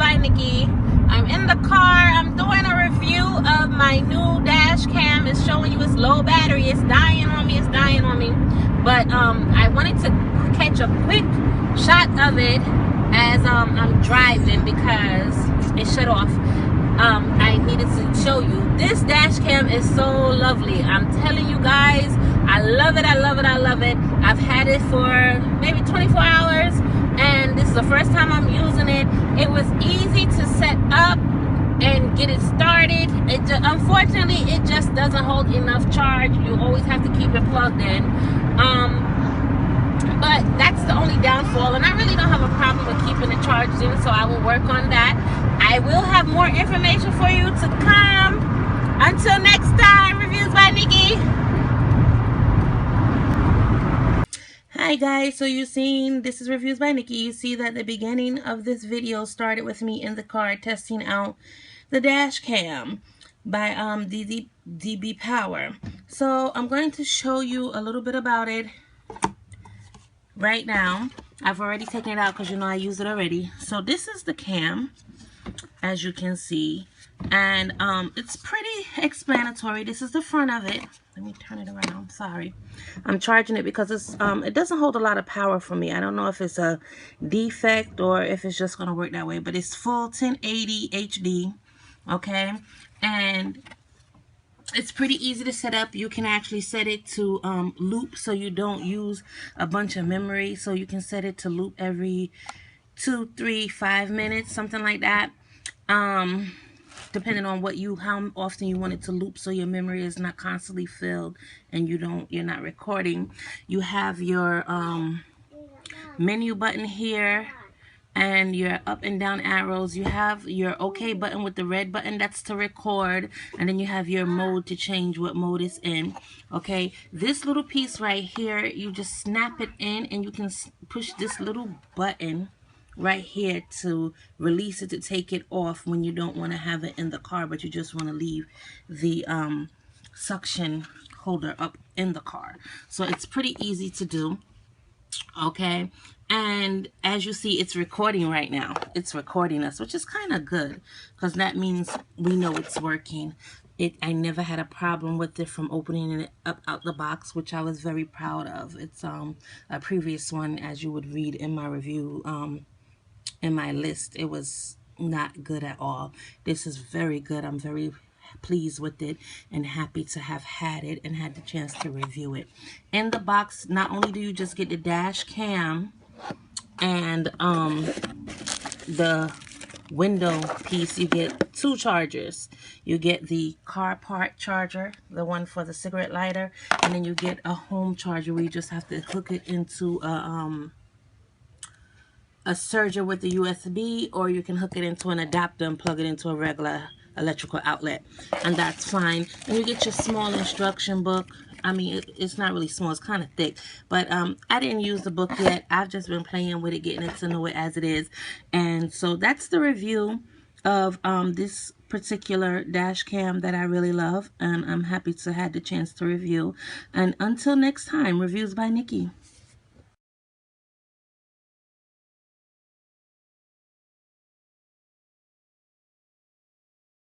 by Nikki. I'm in the car. I'm doing a review of my new dash cam. It's showing you it's low battery. It's dying on me. It's dying on me. But I wanted to catch a quick shot of it as I'm driving because it shut off. I needed to show you. This dash cam is so lovely. I'm telling you guys, I love it. I love it. I love it. I've had it for maybe 24 hours. And this is the first time I'm using it. It was easy to set up and get it started. Unfortunately, it just doesn't hold enough charge. You always have to keep it plugged in. But that's the only downfall. And I really don't have a problem with keeping it charged in, so I will work on that. I will have more information for you to come. Until next time, Reviews by Nikki. Hi guys, so you've seen this is Reviews by Nikki. You see that the beginning of this video started with me in the car testing out the dash cam by DB Power. So I'm going to show you a little bit about it right now. I've already taken it out because you know I use it already. So this is the cam, as you can see, and it's pretty explanatory. This is the front of it. Let me turn it around. Sorry, I'm charging it because it's it doesn't hold a lot of power for me. I don't know if it's a defect or if it's just gonna work that way, but it's full 1080 HD. Okay, and it's pretty easy to set up. You can actually set it to loop, so you don't use a bunch of memory. So you can set it to loop every 2, 3, 5 minutes, something like that. Depending on how often you want it to loop, so your memory is not constantly filled and you're not recording. You have your menu button here and your up and down arrows. You have your OK button with the red button, that's to record, and then you have your mode to change what mode it's in. Okay, this little piece right here, you just snap it in and you can push this little button right here to release it, to take it off when you don't want to have it in the car, but you just want to leave the suction holder up in the car. So it's pretty easy to do. Okay, and as you see, it's recording right now. It's recording us, which is kind of good because that means we know it's working. I never had a problem with it from opening it up out the box, which I was very proud of. It's a previous one, as you would read in my review, in my list, it was not good at all. This is very good. I'm very pleased with it and happy to have had it and had the chance to review it. In the box, not only do you just get the dash cam and the window piece, you get 2 chargers. You get the car part charger, the one for the cigarette lighter, and then you get a home charger where you just have to hook it into a serger with the USB, or you can hook it into an adapter and plug it into a regular electrical outlet, and that's fine. And you get your small instruction book. I mean, it's not really small, it's kind of thick, but I didn't use the book yet. I've just been playing with it, getting it to know it as it is. And so that's the review of this particular dash cam that I really love, and I'm happy to have the chance to review. And until next time, Reviews by Nikki.